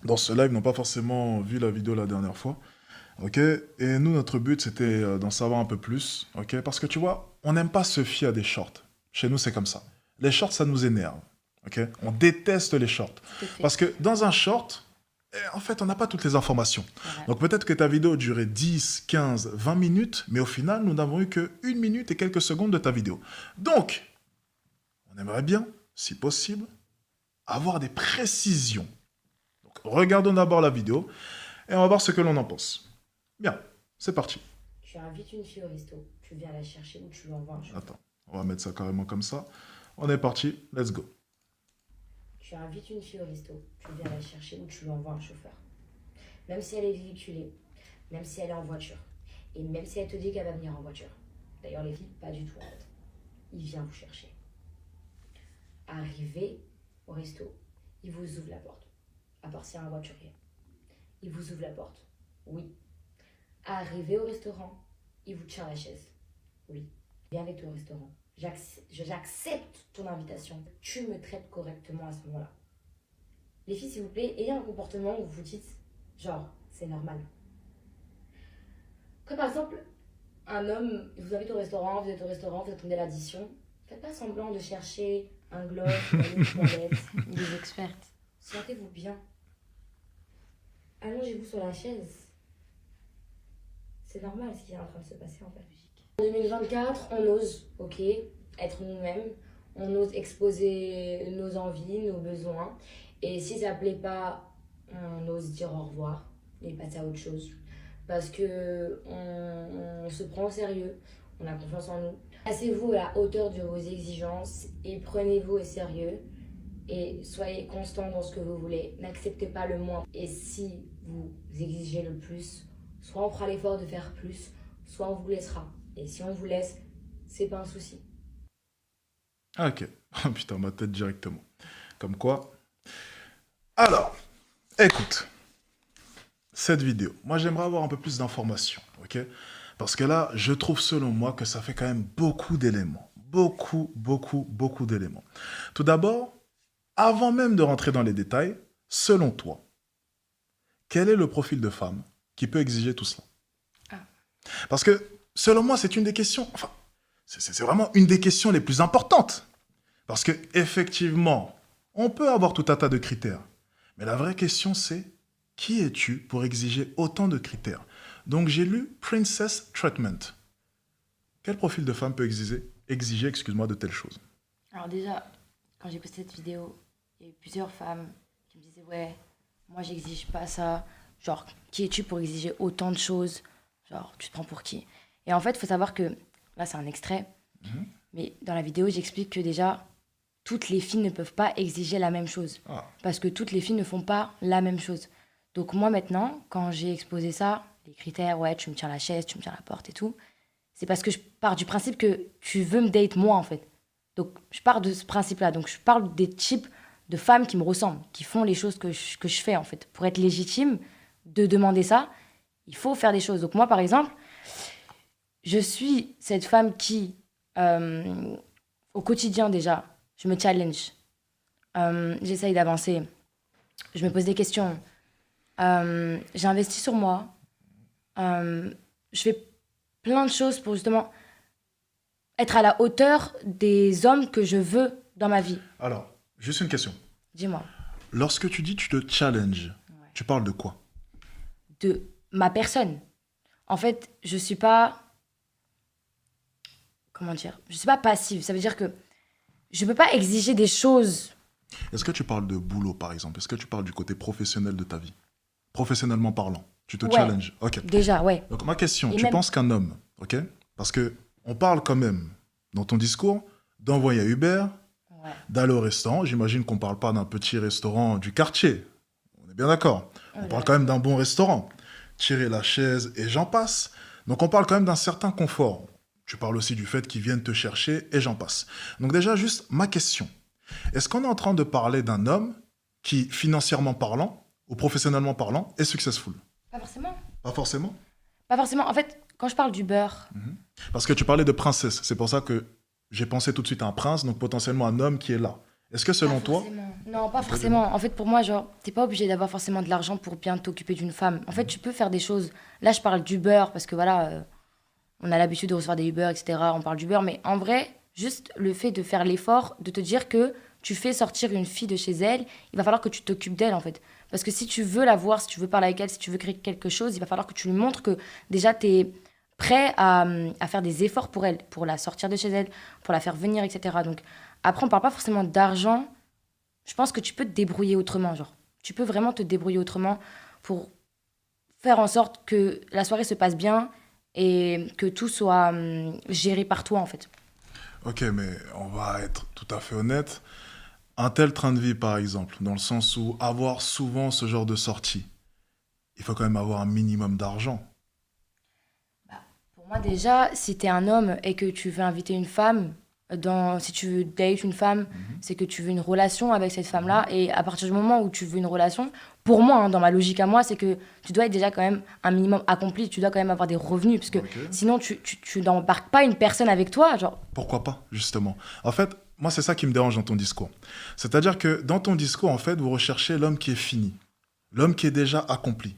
dans ce live n'ont pas forcément vu la vidéo la dernière fois. Ok? Et nous, notre but, c'était d'en savoir un peu plus. Ok? Parce que tu vois, on n'aime pas se fier à des shorts. Chez nous, c'est comme ça. Les shorts, ça nous énerve. Ok? On déteste les shorts. Tout à fait. Parce que dans un short, en fait, on n'a pas toutes les informations. Voilà. Donc peut-être que ta vidéo durait 10, 15, 20 minutes, mais au final, nous n'avons eu que 1 minute et quelques secondes de ta vidéo. Donc, on aimerait bien, si possible, avoir des précisions. Donc, regardons d'abord la vidéo et on va voir ce que l'on en pense. Bien, c'est parti. Tu invites une fille au resto, tu viens la chercher ou tu lui envoies un chauffeur. Attends, on va mettre ça carrément comme ça. On est parti, let's go. Tu invites une fille au resto, tu viens la chercher ou tu lui envoies un chauffeur. Même si elle est véhiculée, même si elle est en voiture, et même si elle te dit qu'elle va venir en voiture. D'ailleurs, les filles, pas du tout en fait. Il vient vous chercher. Arrivé au resto, il vous ouvre la porte. À part s'il y a un voiturier. Il vous ouvre la porte. Oui. Arrivé au restaurant, il vous tient la chaise. Oui. Viens avec toi au restaurant. J'accepte ton invitation. Tu me traites correctement à ce moment-là. Les filles, s'il vous plaît, ayez un comportement où vous dites, genre, c'est normal. Comme par exemple, un homme vous invite au restaurant, vous êtes au restaurant, vous attendez l'addition. Faites pas semblant de chercher un gloss, une toilette. Des expertes. Sentez-vous bien. Allongez-vous sur la chaise. C'est normal ce qui est en train de se passer en fait. En 2024, on ose, ok, être nous-mêmes. On ose exposer nos envies, nos besoins. Et si ça plaît pas, on ose dire au revoir et passer à autre chose. Parce que on se prend au sérieux, on a confiance en nous. Placez-vous à la hauteur de vos exigences et prenez-vous au sérieux. Et soyez constant dans ce que vous voulez. N'acceptez pas le moins. Et si vous exigez le plus, soit on fera l'effort de faire plus, soit on vous laissera. Et si on vous laisse, c'est pas un souci. Ah, ok. Oh putain, ma tête directement. Comme quoi. Alors, écoute. Cette vidéo, moi j'aimerais avoir un peu plus d'informations, ok? Parce que là, je trouve selon moi que ça fait quand même beaucoup d'éléments. Beaucoup, beaucoup, beaucoup d'éléments. Tout d'abord, avant même de rentrer dans les détails, selon toi, quel est le profil de femme qui peut exiger tout cela? Ah. Parce que, selon moi, c'est une des questions, enfin, c'est vraiment une des questions les plus importantes. Parce que, effectivement, on peut avoir tout un tas de critères. Mais la vraie question, c'est qui es-tu pour exiger autant de critères? Donc, j'ai lu Princess Treatment. Quel profil de femme peut exiger excuse-moi, de telles choses? Alors déjà, quand j'ai posté cette vidéo, il y a eu plusieurs femmes qui me disaient ouais, moi j'exige pas ça. Genre, qui es-tu pour exiger autant de choses? Genre, tu te prends pour qui? Et en fait, il faut savoir que là, c'est un extrait, mais dans la vidéo, j'explique que déjà, toutes les filles ne peuvent pas exiger la même chose. Ah, Parce que toutes les filles ne font pas la même chose. Donc moi maintenant, quand j'ai exposé ça, les critères, ouais, tu me tiens la chaise, tu me tiens la porte et tout, c'est parce que je pars du principe que tu veux me date moi en fait. Donc je pars de ce principe-là. Donc je parle des types de femmes qui me ressemblent, qui font les choses que je fais en fait. Pour être légitime de demander ça, il faut faire des choses. Donc moi par exemple, je suis cette femme qui, au quotidien déjà, je me challenge, j'essaye d'avancer, je me pose des questions. J'investis sur moi. Je fais plein de choses pour justement être à la hauteur des hommes que je veux dans ma vie. alors, juste une question. Dis-moi. Lorsque tu dis tu te challenges, Ouais. tu parles de quoi? De ma personne. En fait, je suis pas... Comment dire? Je suis pas passive. Ça veut dire que je peux pas exiger des choses. Est-ce que tu parles de boulot, par exemple? Est-ce que tu parles du côté professionnel de ta vie? Professionnellement parlant, tu te Ouais. challenges. Ok. Déjà, ouais. Donc ma question, Et tu même- penses qu'un homme, ok? Parce que on parle quand même, dans ton discours, d'envoyer à Uber, Ouais. d'aller au restaurant. J'imagine qu'on parle pas d'un petit restaurant du quartier. On est bien d'accord. On Ouais. parle quand même d'un bon restaurant. Tirer la chaise et j'en passe. Donc on parle quand même d'un certain confort. Tu parles aussi du fait qu'ils viennent te chercher et j'en passe. Donc déjà, juste ma question. Est-ce qu'on est en train de parler d'un homme qui, financièrement parlant, ou professionnellement parlant, est successful? Pas forcément. Pas forcément. Pas forcément. En fait, quand je parle du beurre, Parce que tu parlais de princesse. C'est pour ça que j'ai pensé tout de suite à un prince, donc potentiellement un homme qui est là. Est-ce que selon Pas toi... forcément. Non, pas forcément. En fait, pour moi, genre, t'es pas obligé d'avoir forcément de l'argent pour bien t'occuper d'une femme. En fait, tu peux faire des choses. Là, je parle d'Uber parce que voilà, on a l'habitude de recevoir des Uber, etc. On parle d'Uber, mais en vrai, juste le fait de faire l'effort, de te dire que tu fais sortir une fille de chez elle, il va falloir que tu t'occupes d'elle, en fait. Parce que si tu veux la voir, si tu veux parler avec elle, si tu veux créer quelque chose, il va falloir que tu lui montres que déjà, t'es prêt à faire des efforts pour elle, pour la sortir de chez elle, pour la faire venir, etc. Donc, après, on parle pas forcément d'argent. Je pense que tu peux te débrouiller autrement, genre. Tu peux vraiment te débrouiller autrement pour faire en sorte que la soirée se passe bien et que tout soit géré par toi, en fait. Ok, mais on va être tout à fait honnête. Un tel train de vie, par exemple, dans le sens où avoir souvent ce genre de sortie, il faut quand même avoir un minimum d'argent. Pour moi, déjà, si t'es un homme et que tu veux inviter une femme, si tu veux date une femme, c'est que tu veux une relation avec cette femme-là. Et à partir du moment où tu veux une relation, pour moi, hein, dans ma logique à moi, c'est que tu dois être déjà quand même un minimum accompli. Tu dois quand même avoir des revenus. Parce que Ok. sinon, tu n'embarques pas une personne avec toi. Genre, Pourquoi pas, justement? En fait, moi, c'est ça qui me dérange dans ton discours. C'est-à-dire que dans ton discours, en fait, vous recherchez l'homme qui est fini, l'homme qui est déjà accompli.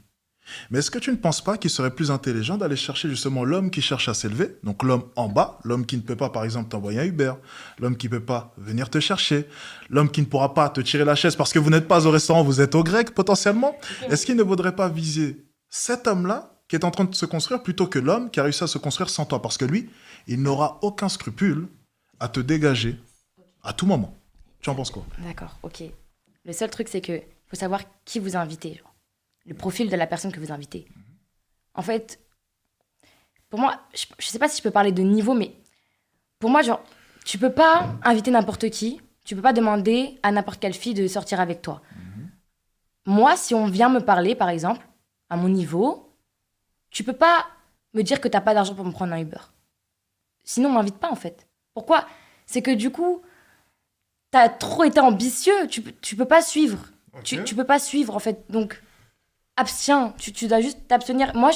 Mais est-ce que tu ne penses pas qu'il serait plus intelligent d'aller chercher justement l'homme qui cherche à s'élever, donc l'homme en bas, l'homme qui ne peut pas, par exemple, t'envoyer un Uber, l'homme qui ne peut pas venir te chercher, l'homme qui ne pourra pas te tirer la chaise parce que vous n'êtes pas au restaurant, vous êtes au grec potentiellement? Est-ce qu'il ne vaudrait pas viser cet homme-là qui est en train de se construire plutôt que l'homme qui a réussi à se construire sans toi? Parce que lui, il n'aura aucun scrupule à te dégager à tout moment. Tu en penses quoi? d'accord, ok. Le seul truc, c'est que faut savoir qui vous invitez. Genre. Le profil de la personne que vous invitez. En fait, pour moi, je sais pas si je peux parler de niveau, mais pour moi, genre, tu peux pas inviter n'importe qui, tu peux pas demander à n'importe quelle fille de sortir avec toi. Moi, si on vient me parler, par exemple, à mon niveau, tu peux pas me dire que t'as pas d'argent pour me prendre un Uber. Sinon, on m'invite pas, en fait. Pourquoi? C'est que du coup, t'as trop été ambitieux, tu peux pas suivre. Tu peux pas suivre, en fait. Donc, abstiens, tu dois juste t'abstenir. Moi,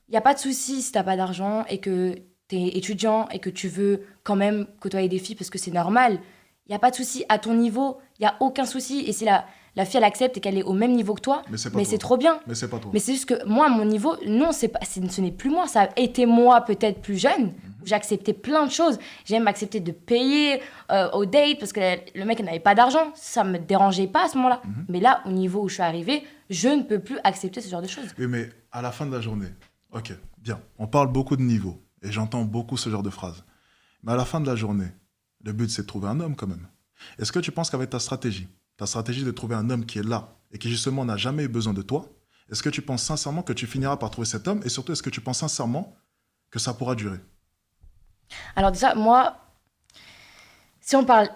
il n'y a pas de souci si t'as pas d'argent et que t'es étudiant et que tu veux quand même côtoyer des filles parce que c'est normal. Il n'y a pas de souci. À ton niveau, il n'y a aucun souci. Et si la fille, elle accepte et qu'elle est au même niveau que toi, Mais c'est pas mais toi. c'est trop bien. Mais c'est pas toi. Mais c'est juste que moi, à mon niveau, non, ce n'est plus moi. Ça a été moi, peut-être plus jeune, où j'ai accepté plein de choses. J'ai même accepté de payer au date parce que le mec n'avait pas d'argent. Ça me dérangeait pas à ce moment-là. Mais là, au niveau où je suis arrivée, je ne peux plus accepter ce genre de choses. Oui, mais à la fin de la journée, ok, bien, on parle beaucoup de niveau, et j'entends beaucoup ce genre de phrases. Mais à la fin de la journée, le but, c'est de trouver un homme quand même. Est-ce que tu penses qu'avec ta stratégie de trouver un homme qui est là, et qui justement n'a jamais eu besoin de toi, est-ce que tu penses sincèrement que tu finiras par trouver cet homme, et surtout, est-ce que tu penses sincèrement que ça pourra durer? Alors déjà, moi, si on parle...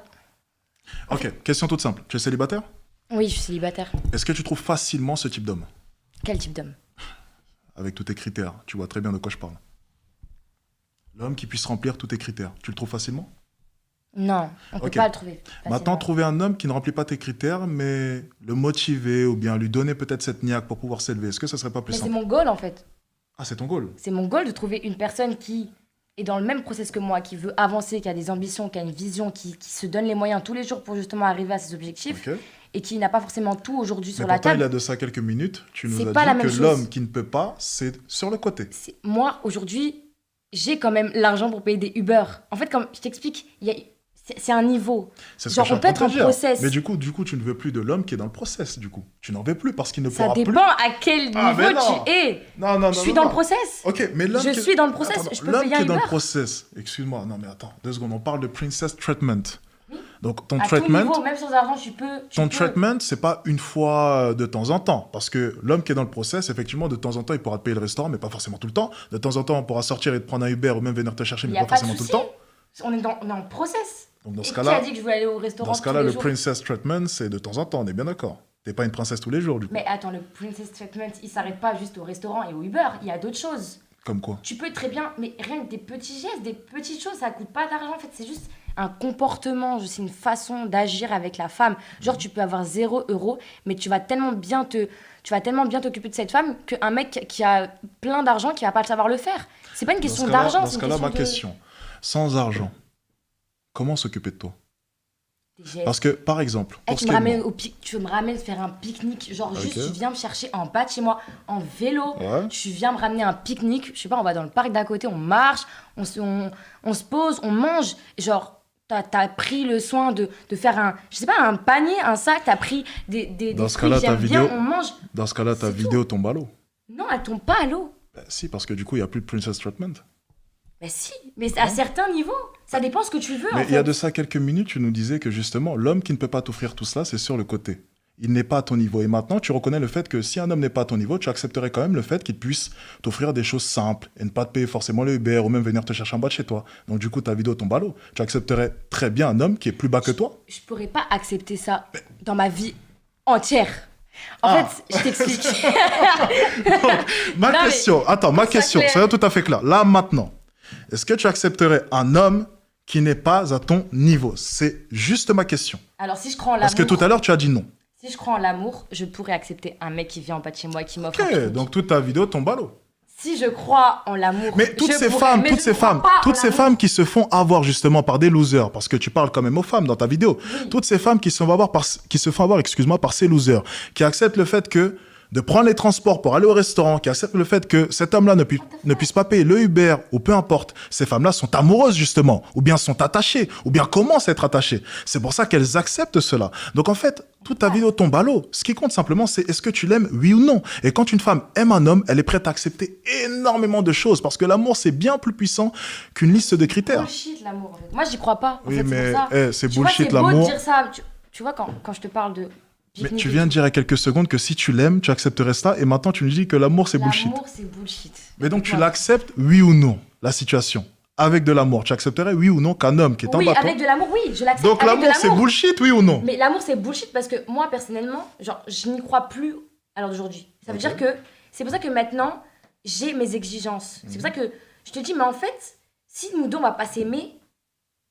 Ok, question toute simple. Tu es célibataire? Oui, je suis célibataire. Est-ce que tu trouves facilement ce type d'homme? Quel type d'homme? Avec tous tes critères, tu vois très bien de quoi je parle. L'homme qui puisse remplir tous tes critères, tu le trouves facilement? Non, on peut Ok. pas le trouver. Maintenant, facilement. trouver un homme qui ne remplit pas tes critères, mais le motiver ou bien lui donner peut-être cette niaque pour pouvoir s'élever, est-ce que ça serait pas plus Mais c'est simple? mon goal, en fait. Ah, c'est ton goal. C'est mon goal de trouver une personne qui est dans le même process que moi, qui veut avancer, qui a des ambitions, qui a une vision, qui se donne les moyens tous les jours pour justement arriver à ses objectifs Ok. et qui n'a pas forcément tout aujourd'hui Mais sur la pourtant, il table. a de ça quelques minutes. Tu nous C'est as pas la dit même que chose. l'homme qui ne peut pas, c'est sur le côté. Moi, aujourd'hui, j'ai quand même l'argent pour payer des Uber. En fait, comme je t'explique, c'est un niveau. C'est ce Genre, que je suis on peut en train être de en dire. process. Mais du coup, tu ne veux plus de l'homme qui est dans le process, du coup. Tu n'en veux plus parce qu'il ne Ça pourra plus. dépend à quel niveau Ah, mais non. tu es. Non, non, non. Je suis non, dans non. le process. Ok, mais l'homme Je qui- suis dans le process, Attends, je peux l'homme payer qui un est dans le Uber. process, excuse-moi, non mais attends, 2 secondes, on parle de princess treatment. Donc ton À tout treatment, niveau, même sans argent, tu peux. ton treatment, c'est pas une fois de temps en temps. Parce que l'homme qui est dans le process, effectivement, de temps en temps, il pourra te payer le restaurant, mais pas forcément tout le temps. De temps en temps, on pourra sortir et te prendre un Uber ou même venir te chercher, Il mais n'y a pas pas de forcément tout le souci. temps. On est en process. Donc dans Et ce qui a cas-là, dit que je voulais aller au restaurant dans ce cas-là, tous les le jours princess treatment, c'est de temps en temps, on est bien d'accord. T'es pas une princesse tous les jours, du coup. Mais attends, le princess treatment, il s'arrête pas juste au restaurant et au Uber. Il y a d'autres choses. Comme quoi? Tu peux très bien, mais rien que des petits gestes, des petites choses, ça coûte pas d'argent. En fait, c'est juste un comportement, c'est une façon d'agir avec la femme. Genre, tu peux avoir 0 €, mais tu vas tellement bien t'occuper de cette femme qu'un mec qui a plein d'argent, qui va pas savoir le faire. C'est pas une question d'argent, Dans c'est ce une cas-là, ma question de... question. Sans argent, comment s'occuper de toi? des gestes. Parce que, par exemple, Eh, pour tu ce me qui est de ramènes moi, tu me ramènes faire un pique-nique, genre juste Ok. tu viens me chercher en bas de chez moi, en vélo, Ouais. tu viens me ramener un pique-nique, je sais pas, on va dans le parc d'à côté, on marche, on se pose, on mange, genre t'as pris le soin de faire un, je sais pas, un panier, un sac, t'as pris des Dans ce fruits que cas-là, ta j'aime bien, vidéo, on mange. dans ce cas-là, ta C'est tout. vidéo tombe à l'eau. Non, elle tombe pas à l'eau. Ben, si, parce que du coup, il n'y a plus de princess treatment. Mais si, mais c'est à certains niveaux, ça dépend ce que tu veux en Mais il y a fait. de ça quelques minutes, tu nous disais que justement, l'homme qui ne peut pas t'offrir tout cela, c'est sur le côté. Il n'est pas à ton niveau. Et maintenant, tu reconnais le fait que si un homme n'est pas à ton niveau, tu accepterais quand même le fait qu'il puisse t'offrir des choses simples et ne pas te payer forcément le Uber ou même venir te chercher en bas de chez toi. Donc du coup, ta vidéo tombe à l'eau. Tu accepterais très bien un homme qui est plus bas que toi. Je pourrais pas accepter ça dans ma vie entière. En Ah. fait, je t'explique. Ma Non, mais question, attends, ma pour que ça question, claire. soyons tout à fait clair. Là, maintenant, est-ce que tu accepterais un homme qui n'est pas à ton niveau? C'est juste ma question. Alors si je crois en Parce que l'amour, tout à l'heure, tu as dit non. si je crois en l'amour, je pourrais accepter un mec qui vient en bas de chez moi et qui m'offre un Ok, pique-nique. donc toute ta vidéo tombe à l'eau. Si je crois en l'amour, Mais toutes je ces pourrais, femmes, mais toutes je ces ne crois femmes, pas en toutes ces l'amour. femmes qui se font avoir justement par des losers, parce que tu parles quand même aux femmes dans ta vidéo. Oui. Toutes ces femmes qui se font avoir excuse-moi, par ces losers, qui acceptent le fait que de prendre les transports pour aller au restaurant, qui acceptent le fait que cet homme-là ne puisse pas payer le Uber ou peu importe. Ces femmes-là sont amoureuses justement, ou bien sont attachées, ou bien commencent à être attachées. C'est pour ça qu'elles acceptent cela. Donc en fait, toute ta vidéo tombe à l'eau. Ce qui compte simplement, c'est est-ce que tu l'aimes, oui ou non. Et quand une femme aime un homme, elle est prête à accepter énormément de choses, parce que l'amour, c'est bien plus puissant qu'une liste de critères. Bullshit l'amour en fait. Moi j'y crois pas. En Oui, fait, mais c'est pour ça. c'est Tu vois, bullshit c'est beau de l'amour. dire ça. Tu vois quand je te parle de Mais pique-nique tu et viens de tout, dire il y a quelques secondes que si tu l'aimes, tu accepterais ça, et maintenant tu nous dis que l'amour, c'est bullshit. l'amour c'est bullshit. Mais donc tu Voilà. l'acceptes, oui ou non, la situation. Avec de l'amour, tu accepterais, oui ou non, qu'un homme qui est en Oui, bas de toi- avec de l'amour, oui, je l'accepte. Donc avec de l'amour, c'est bullshit, oui ou non? Mais l'amour, c'est bullshit parce que moi, personnellement, genre, je n'y crois plus à l'heure d'aujourd'hui. Ça veut Ok. dire que c'est pour ça que maintenant, j'ai mes exigences. C'est pour ça que je te dis, mais en fait, si nous deux, on va pas s'aimer,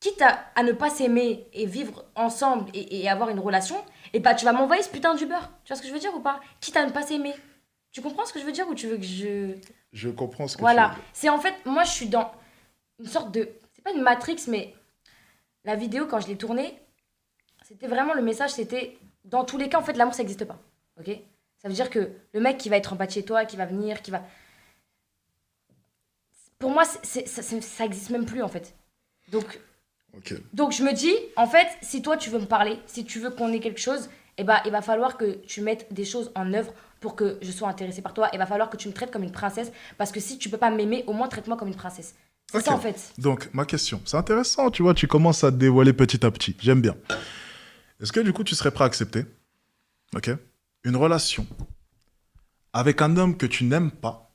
quitte à ne pas s'aimer et vivre ensemble et avoir une relation, et bah, tu vas m'envoyer ce putain d'Uber. Tu vois ce que je veux dire ou pas? Quitte à ne pas s'aimer. Tu comprends ce que je veux dire ou tu veux que je... Je comprends ce que tu Voilà. veux dire. C'est en fait, moi, je suis dans une sorte de... C'est pas une Matrix, mais la vidéo, quand je l'ai tournée, c'était vraiment le message, c'était... Dans tous les cas, en fait, l'amour, ça n'existe pas. Ok? Ça veut dire que le mec qui va être en bas de chez toi, qui va venir, qui va... Pour moi, ça existe même plus, en fait. Ok. Donc, je me dis, en fait, si toi, tu veux me parler, si tu veux qu'on ait quelque chose, eh ben, il va falloir que tu mettes des choses en œuvre pour que je sois intéressée par toi. Il va falloir que tu me traites comme une princesse. Parce que si tu peux pas m'aimer, au moins traite-moi comme une princesse. C'est Ok. ça, en fait. Donc, ma question, c'est intéressant, tu vois, tu commences à te dévoiler petit à petit. J'aime bien. Est-ce que du coup, tu serais prêt à accepter, ok, une relation avec un homme que tu n'aimes pas,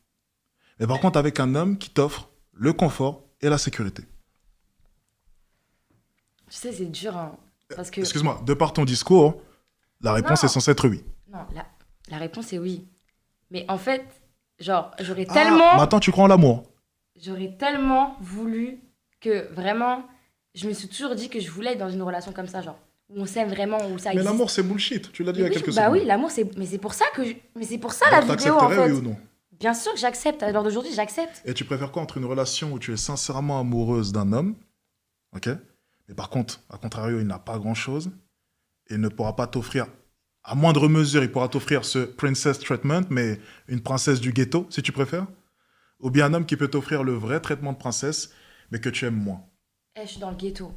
mais par contre avec un homme qui t'offre le confort et la sécurité? Tu sais, c'est dur, hein, parce que... Excuse-moi, de par ton discours, la réponse Non. est censée être oui. Non, la réponse est oui. Mais en fait, genre, Mais attends, tu crois en l'amour? j'aurais tellement voulu que vraiment, je me suis toujours dit que je voulais être dans une relation comme ça, genre, où on s'aime vraiment, où ça Mais existe. l'amour, c'est bullshit, tu l'as dit il y a Oui, quelques bah secondes. oui, l'amour, c'est... Mais c'est pour ça que... Mais c'est pour ça la Donc, vidéo, en t'accepterais, fait. oui ou non? Bien sûr que j'accepte. À l'heure d'aujourd'hui, j'accepte. Et tu préfères quoi entre une relation où tu es sincèrement amoureuse d'un homme, ok, mais par contre, à contrario, il n'a pas grand-chose, et il ne pourra pas t'offrir, à moindre mesure, il pourra t'offrir ce princess treatment, mais une princesse du ghetto, si tu préfères, ou bien un homme qui peut t'offrir le vrai traitement de princesse, mais que tu aimes moins. Eh, je suis dans le ghetto.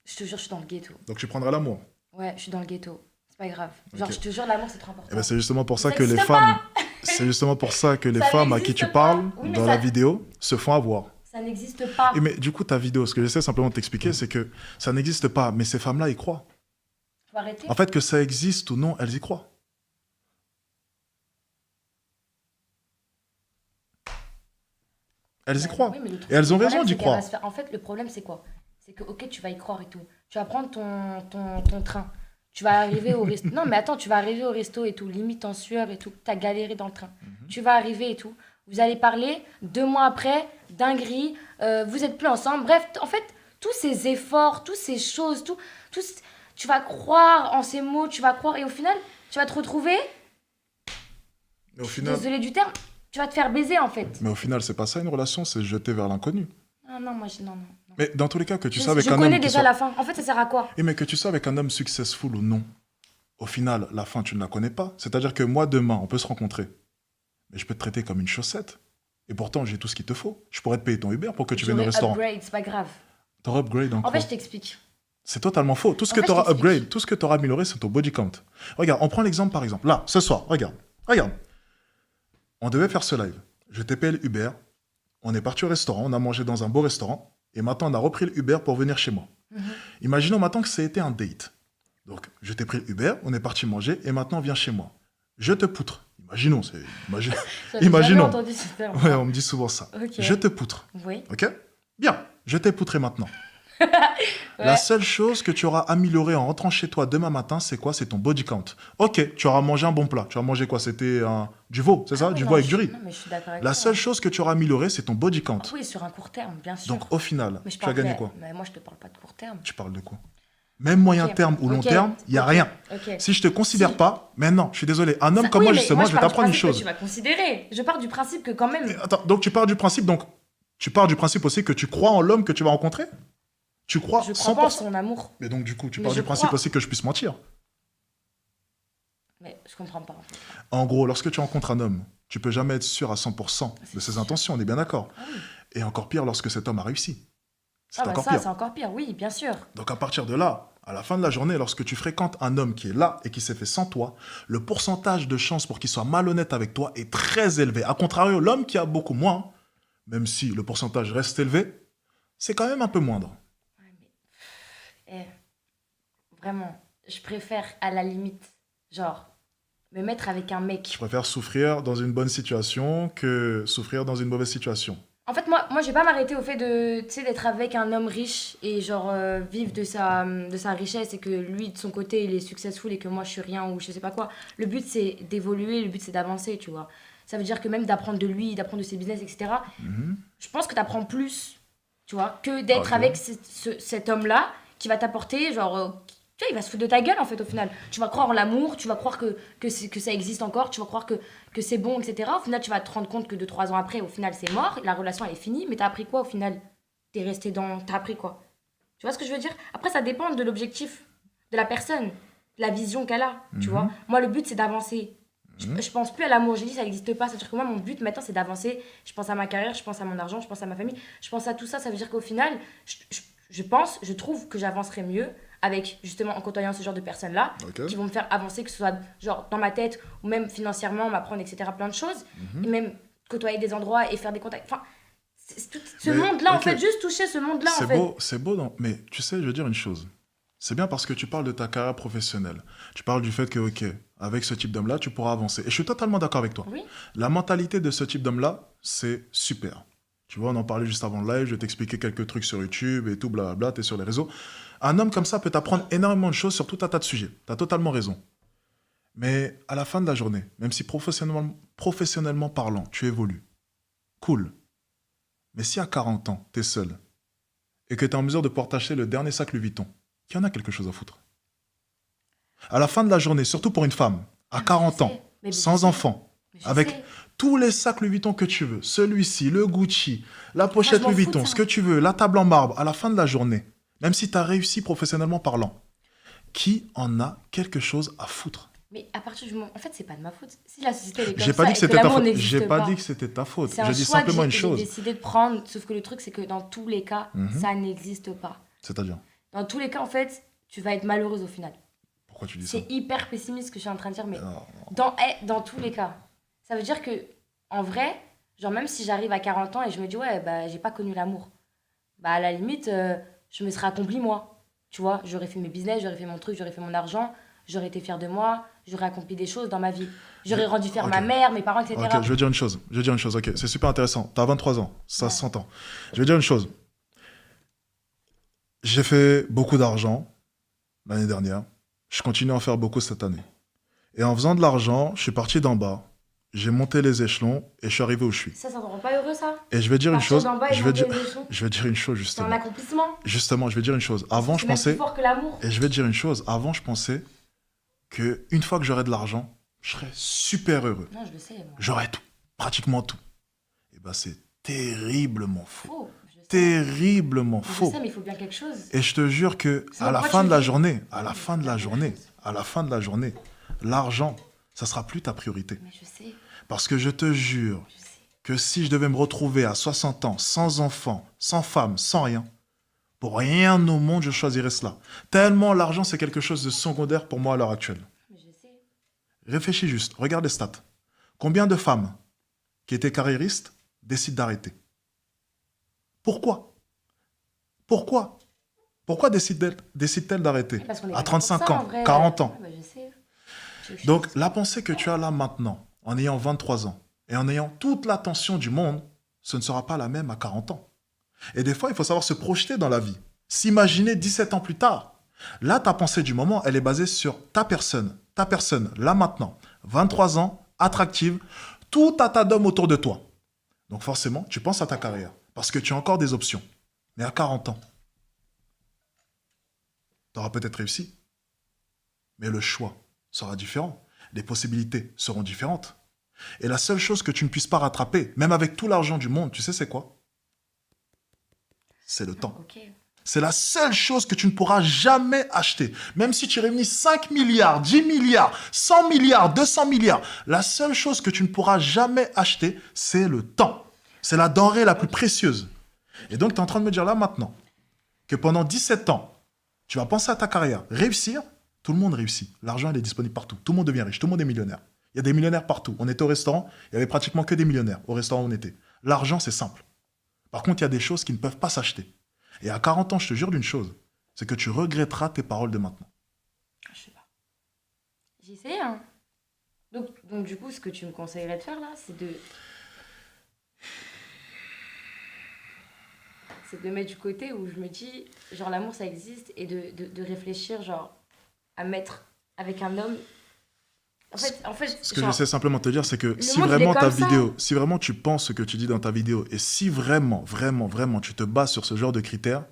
Je te jure, je suis dans le ghetto. Donc tu prendras l'amour. Ouais, je suis dans le ghetto. C'est pas grave. Genre, Ok. je te jure, l'amour, c'est trop important. Et ben c'est justement pour ça Ça que les n'existe femmes, c'est justement pour ça que les Ça femmes à qui n'existe tu pas. parles Oui, mais dans ça- la vidéo se font avoir. Ça n'existe pas. Et mais du coup, ta vidéo, ce que j'essaie simplement de t'expliquer, c'est que ça n'existe pas, mais ces femmes-là y croient. Faut arrêter. En fait, que ça existe ou non, elles y croient. Elles y Bah, croient. oui, mais le truc, Et elles ont le raison problème, d'y c'est qu'elle va croire. se faire- En fait, le problème, c'est quoi? C'est que, ok, tu vas y croire et tout. Tu vas prendre ton train. Tu vas arriver au resto. Non, mais attends, tu vas arriver au resto et tout, limite en sueur et tout. T'as galéré dans le train. Tu vas arriver et tout. Vous allez parler 2 mois après, dinguerie, vous êtes plus ensemble. Bref, en fait, tous ces efforts, toutes ces choses, tu vas croire en ces mots, tu vas croire. Et au final, tu vas te retrouver, Mais au final, désolé du terme, tu vas te faire baiser en fait. c'est pas ça une relation, c'est se jeter vers l'inconnu. Non, non, moi, non, non, non. Mais dans tous les cas, que tu sois avec Je un homme connais qui déjà soit... la fin. En fait, ça sert à quoi? Mais que tu sois avec un homme successful ou non, au final, la fin, tu ne la connais pas. C'est-à-dire que moi, demain, on peut se rencontrer. Mais je peux te traiter comme une chaussette. Et pourtant, j'ai tout ce qu'il te faut. Je pourrais te payer ton Uber pour que tu viennes au J'aurai restaurant. upgrade, c'est pas grave. T'auras upgrade en En quoi? fait, je t'explique. C'est totalement faux. Tout ce En que fait, tu auras je t'explique. upgrade, tout ce que tu auras amélioré, c'est ton body count. Regarde, on prend l'exemple par exemple. Là, ce soir, regarde. Regarde. On devait faire ce live. Je t'ai payé le Uber. On est parti au restaurant. On a mangé dans un beau restaurant. Et maintenant, on a repris le Uber pour venir chez moi. Imaginons maintenant que ça a été un date. Donc, je t'ai pris le Uber. On est parti manger. Et maintenant, on vient chez moi. Je te poutre. Imaginons. J'avais Imaginons. jamais entendu ce terme. Ouais, on me dit souvent ça. Ok. Je te poutre. Oui. Ok? Bien. Je t'ai poutré maintenant. Ouais. La seule chose que tu auras améliorée en rentrant chez toi demain matin, c'est quoi? C'est ton body count. Ok, tu auras mangé un bon plat. Tu as mangé quoi? C'était du veau, c'est ça? Ah, Du non, veau avec je- du riz. Non, mais je suis d'accord avec La toi. seule chose que tu auras améliorée, c'est ton body count. Oui, sur un court terme, bien sûr. Donc au final, Mais je tu as parle gagné pas- quoi? Mais moi, je te parle pas de court terme. Tu parles de quoi? Même moyen Ok. terme ou long Ok. terme, il n'y a Ok. rien. Ok. Si je te considère Si. pas, mais non, je suis désolé. Un homme Ça- comme oui, moi, mais justement, je vais pars du t'apprendre une principe que chose. Tu vas considérer. Je pars du principe que quand même. Attends, donc tu pars du principe, aussi que tu crois en l'homme que tu vas rencontrer? Tu crois Je 100%? crois pas en son amour. Mais donc du coup, tu Mais pars je du principe crois. aussi que je puisse mentir. Mais je comprends pas. En fait. En gros, lorsque tu rencontres un homme, tu peux jamais être sûr à 100% de C'est ses sûr. intentions, on est bien d'accord. Ah oui. Et encore pire lorsque cet homme a réussi. C'est Ah bah encore ça, pire. c'est encore pire. Oui, bien sûr. Donc à partir de là, à la fin de la journée, lorsque tu fréquentes un homme qui est là et qui s'est fait sans toi, le pourcentage de chance pour qu'il soit malhonnête avec toi est très élevé. A contrario, l'homme qui a beaucoup moins, même si le pourcentage reste élevé, c'est quand même un peu moindre. Ouais, mais... Vraiment, je préfère à la limite, genre, me mettre avec un Je mec. préfère souffrir dans une bonne situation que souffrir dans une mauvaise situation. En fait, moi je vais pas m'arrêter au fait de, tu sais, d'être avec un homme riche et genre vivre de sa richesse et que lui, de son côté, il est successful et que moi, je suis rien ou je sais pas quoi. Le but, c'est d'évoluer, le but, c'est d'avancer, tu vois. Ça veut dire que même d'apprendre de lui, d'apprendre de ses business, etc., je pense que t'apprends plus, tu vois, que d'être Ok. avec cet homme-là qui va t'apporter, genre, tu vois, il va se foutre de ta gueule, en fait, au final. Tu vas croire en l'amour, tu vas croire que ça existe encore, tu vas croire que c'est bon, etc. Au final, tu vas te rendre compte que 2-3 ans après, au final, c'est mort, la relation, elle est finie, mais t'as appris quoi, au final? T'as appris quoi? Tu vois ce que je veux dire? Après, ça dépend de l'objectif de la personne, de la vision qu'elle a, tu vois. Moi, le but, c'est d'avancer. Je pense plus à l'amour, j'ai dit ça n'existe pas. C'est-à-dire que moi, mon but maintenant, c'est d'avancer. Je pense à ma carrière, je pense à mon argent, je pense à ma famille, je pense à tout ça. Ça veut dire qu'au final, je trouve que j'avancerai mieux avec, justement, en côtoyant ce genre de personnes-là Ok. qui vont me faire avancer, que ce soit genre dans ma tête ou même financièrement, m'apprendre, etc. Plein de choses. Et même côtoyer des endroits et faire des contacts. Enfin, c'est tout ce Mais, monde-là, en ok. fait, juste toucher ce monde-là, en fait. C'est beau, non? Mais tu sais, je veux dire une chose. C'est bien parce que tu parles de ta carrière professionnelle. Tu parles du fait que, ok, avec ce type d'homme-là, tu pourras avancer. Et je suis totalement d'accord avec toi. Oui. La mentalité de ce type d'homme-là, c'est super. Tu vois, on en parlait juste avant le live, je t'expliquais quelques trucs sur YouTube et tout, blablabla, t'es sur les réseaux. Un homme comme ça peut t'apprendre énormément de choses sur tout un tas de sujets. T'as totalement raison. Mais à la fin de la journée, même si professionnellement parlant, tu évolues, cool. Mais si à 40 ans, t'es seul, et que t'es en mesure de pouvoir t'acheter le dernier sac Louis Vuitton, qui en a quelque chose à foutre. À la fin de la journée, surtout pour une femme, à 40 ans, Mais sans je sais. enfant, Mais je avec sais. tous les sacs Louis Vuitton que tu veux, celui-ci, le Gucci, la pochette je m'en Louis fous de Vuitton, ça. ce que tu veux, la table en marbre, à la fin de la journée, même si tu as réussi professionnellement parlant, qui en a quelque chose à foutre? Mais à partir du moment... En fait, c'est pas de ma faute. Si la société elle est comme J'ai pas ça dit que et c'était ta l'amour faute. n'existe J'ai pas dit que c'était ta faute. C'est un Je dis choix simplement que une j'ai chose. décidé de prendre. Sauf que le truc, c'est que dans tous les cas, ça n'existe pas. C'est-à-dire, Dans tous les cas, en fait, tu vas être malheureuse au final. pourquoi tu dis ça? C'est hyper pessimiste ce que je suis en train de dire, mais Non, dans tous les cas. Ça veut dire que, en vrai, genre même si j'arrive à 40 ans et je me dis, ouais, bah, j'ai pas connu l'amour, bah, à la limite, je me serais accomplie moi. Tu vois, j'aurais fait mes business, j'aurais fait mon truc, j'aurais fait mon argent, j'aurais été fière de moi, j'aurais accompli des choses dans ma vie. J'aurais rendu fière Ok. ma mère, mes parents, etc. Ok, je vais dire une chose. Ok, c'est super intéressant. T'as 23 ans, ça Ouais. s'entend. Je vais dire une chose. J'ai fait beaucoup d'argent l'année dernière. Je continue à en faire beaucoup cette année. Et en faisant de l'argent, je suis parti d'en bas. J'ai monté les échelons et je suis arrivé où je suis. Ça te rend pas heureux, ça? Et je vais dire une Partir chose. d'en bas et Je vais monter dire, les échelons, je vais dire une chose c'est un justement. accomplissement. Justement, je vais dire une chose. Avant, C'est je même pensais. plus fort que l'amour. Et je vais te dire une chose. Avant, je pensais que une fois que j'aurais de l'argent, je serais super heureux. Non, je le sais, moi. J'aurais tout, pratiquement tout. Et ben c'est terriblement faux. Faux, je terriblement Je faux. sais, mais il faut bien quelque chose. Et je te jure que Sinon, à la pourquoi fin tu de la le dis? journée, à la fin de la journée, à la fin de la journée, l'argent, ça sera plus ta priorité. Mais je sais, Parce que je te jure je sais. que si je devais me retrouver à 60 ans, sans enfant, sans femme, sans rien, pour rien au monde, je choisirais cela. Tellement l'argent, c'est quelque chose de secondaire pour moi à l'heure actuelle. Mais je sais. Réfléchis juste, regarde les stats. Combien de femmes qui étaient carriéristes décident d'arrêter? Pourquoi? Pourquoi? Pourquoi décident-elles d'arrêter? Parce qu'on est À pas là pour 35 ça, en ans, vrai. 40 ans. Ouais, bah, je sais. Donc, la pensée que tu as là maintenant, en ayant 23 ans, et en ayant toute l'attention du monde, ce ne sera pas la même à 40 ans. Et des fois, il faut savoir se projeter dans la vie. S'imaginer 17 ans plus tard. Là, ta pensée du moment, elle est basée sur ta personne, là maintenant. 23 ans, attractive, tout un tas d'hommes autour de toi. Donc forcément, tu penses à ta carrière, parce que tu as encore des options. Mais à 40 ans, tu auras peut-être réussi, mais le choix sera différent. Les possibilités seront différentes. Et la seule chose que tu ne puisses pas rattraper, même avec tout l'argent du monde, tu sais c'est quoi? C'est le temps. Ok. C'est la seule chose que tu ne pourras jamais acheter. Même si tu réunis 5 milliards, 10 milliards, 100 milliards, 200 milliards, la seule chose que tu ne pourras jamais acheter, c'est le temps. C'est la denrée la plus précieuse. Et donc, tu es en train de me dire là maintenant que pendant 17 ans, tu vas penser à ta carrière, réussir, tout le monde réussit. L'argent, il est disponible partout. Tout le monde devient riche, tout le monde est millionnaire. Il y a des millionnaires partout. On était au restaurant, il y avait pratiquement que des millionnaires au restaurant où on était. L'argent, c'est simple. Par contre, il y a des choses qui ne peuvent pas s'acheter. Et à 40 ans, je te jure d'une chose, c'est que tu regretteras tes paroles de maintenant. Je sais pas. J'ai essayé, hein. Donc, du coup, ce que tu me conseillerais de faire, là, c'est de mettre du côté où je me dis, genre, l'amour, ça existe, et de réfléchir, genre, à mettre avec un homme. En fait Ce que genre, j'essaie simplement de te dire, c'est que si monde, il est vraiment ta comme ça. vidéo, si vraiment tu penses ce que tu dis dans ta vidéo, et si vraiment, vraiment, vraiment tu te bases sur ce genre de critères,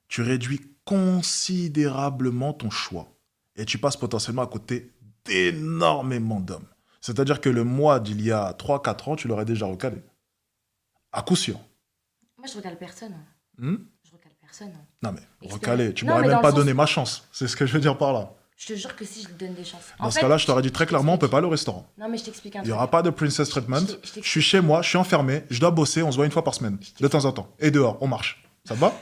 tu réduis considérablement ton choix. Et tu passes potentiellement à côté d'énormément d'hommes. C'est-à-dire que le moi d'il y a 3-4 ans, tu l'aurais déjà recalé. À coup sûr. moi, je recale personne. Hein. Hmm? Je recale personne. Hein. Non mais, Expéri- recalé, tu Non, m'aurais mais même dans pas le sens- donné ma chance. C'est ce que je veux dire par là. Je te jure que si je lui donne des chances. Dans ce cas-là, je t'aurais dit très clairement, on peut t'explique. pas aller au restaurant. Non, mais je t'explique un Il truc. n'y aura pas de princess treatment. Je t'explique. Je suis chez moi, je suis enfermé, je dois bosser, on se voit une fois par semaine, de temps en temps. Et dehors, on marche. Ça te va?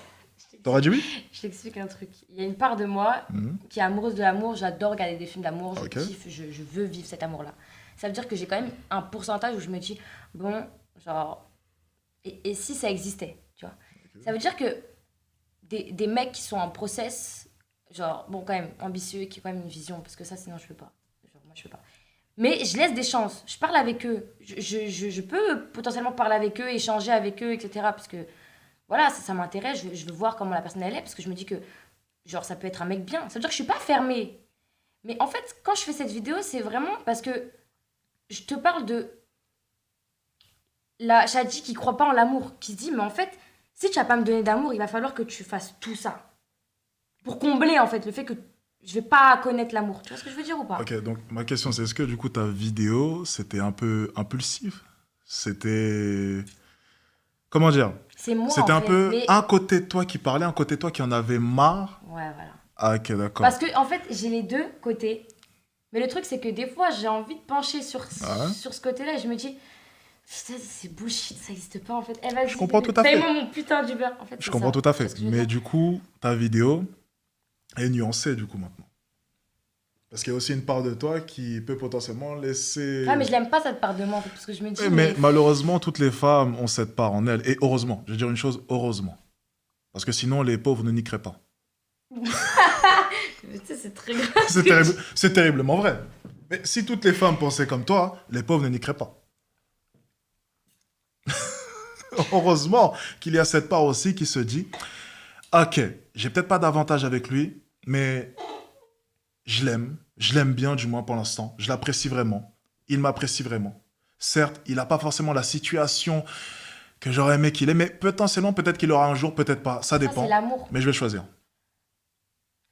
T'aurais dit oui? Je t'explique un truc. Il y a une part de moi Mhm. qui est amoureuse de l'amour. J'adore regarder des films d'amour. Je Ok. kiffe. Je veux vivre cet amour-là. Ça veut dire que j'ai quand même un pourcentage où je me dis, bon, genre. Et si ça existait, tu vois? Ça veut dire que des mecs qui sont en process, genre, bon, quand même, ambitieux, qui ont quand même une vision, parce que ça, sinon, je peux pas. Genre, moi, je peux pas. Mais je laisse des chances. Je parle avec eux. Je peux potentiellement parler avec eux, échanger avec eux, etc. Parce que, voilà, ça m'intéresse. Je veux voir comment la personne elle est, parce que je me dis que, genre, ça peut être un mec bien. Ça veut dire que je suis pas fermée. Mais en fait, quand je fais cette vidéo, c'est vraiment parce que je te parle de la Shadi qui croit pas en l'amour, qui se dit, mais en fait, si tu vas pas me donner d'amour, il va falloir que tu fasses tout ça. Pour combler, en fait, le fait que je vais pas connaître l'amour. Tu vois ce que je veux dire ou pas? Ok, donc ma question c'est est-ce que du coup ta vidéo c'était un peu impulsif? C'était. Comment dire? C'est moi, C'était en un fait. peu Mais... un côté de toi qui parlait, un côté de toi qui en avait marre. Ouais, voilà. Ah, ok, d'accord. Parce que, en fait, j'ai les deux côtés. Mais le truc, c'est que des fois, j'ai envie de pencher sur ce côté-là et je me dis, putain, c'est bullshit, ça existe pas, en fait. Eh, vas-y, Je comprends tout à fait. paye-moi mon putain d'Uber. En fait, Je c'est comprends ça. tout à Tu vois fait. ce que je veux Mais dire? du coup, ta vidéo est nuancée du coup maintenant. Parce qu'il y a aussi une part de toi qui peut potentiellement laisser. Ah, mais je l'aime pas cette part de moi, en fait, parce que je me dis, Oui, mais malheureusement, toutes les femmes ont cette part en elles. Et heureusement, je vais dire une chose, heureusement. Parce que sinon, les pauvres ne niqueraient pas. Mais tu sais, c'est très grave. C'est terriblement vrai. Mais si toutes les femmes pensaient comme toi, les pauvres ne niqueraient pas. Heureusement qu'il y a cette part aussi qui se dit, ok, j'ai peut-être pas d'avantage avec lui, mais je l'aime bien du moins pour l'instant, je l'apprécie vraiment, il m'apprécie vraiment. Certes, il n'a pas forcément la situation que j'aurais aimé qu'il ait, mais potentiellement, peut-être qu'il aura un jour, peut-être pas, ça Ça, dépend. c'est l'amour. Mais je vais le choisir.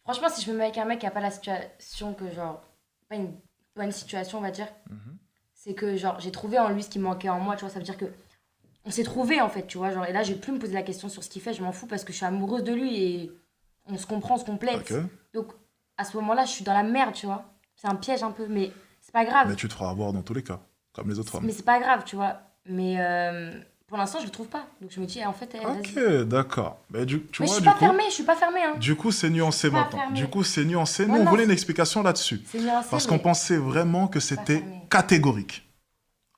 Franchement, si je me mets avec un mec qui a pas la situation que, genre, pas une bonne situation, on va dire, c'est que, genre, j'ai trouvé en lui ce qui manquait en moi, tu vois, ça veut dire que on s'est trouvé en fait, tu vois. Genre, et là, je vais plus me poser la question sur ce qu'il fait, je m'en fous parce que je suis amoureuse de lui et on se comprend, on se complète. Ok. Donc, à ce moment-là, je suis dans la merde, tu vois. C'est un piège un peu, mais c'est pas grave. Mais tu te feras avoir dans tous les cas, comme les autres femmes. Mais c'est pas grave, tu vois. Mais pour l'instant, je le trouve pas. Donc, je me dis, en fait, vas-y. Ok, d'accord. Mais tu Mais vois, je suis du pas coup, fermée, je suis pas fermée, hein. du coup, c'est nuancé pas maintenant. fermée. Du coup, c'est nuancé. Nous, Ouais, on non, voulait une c'est- explication là-dessus. C'est nuancé, Parce mais qu'on pensait vraiment que c'était fermé. catégorique.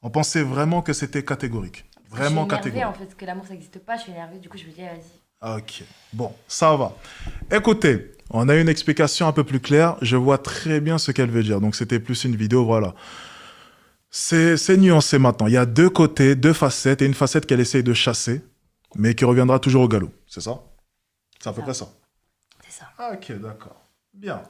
On pensait vraiment que c'était catégorique. Vraiment je suis énervée, catégorique. en fait, que l'amour, ça n'existe pas. Je suis énervée, du coup, je me dis, vas-y. Ok, bon, ça va. Écoutez, on a une explication un peu plus claire. Je vois très bien ce qu'elle veut dire. Donc, c'était plus une vidéo, voilà. C'est nuancé maintenant. Il y a deux côtés, deux facettes, et une facette qu'elle essaye de chasser, mais qui reviendra toujours au galop. C'est ça? C'est à peu Ça. près ça. C'est ça. Ok, d'accord. Bien.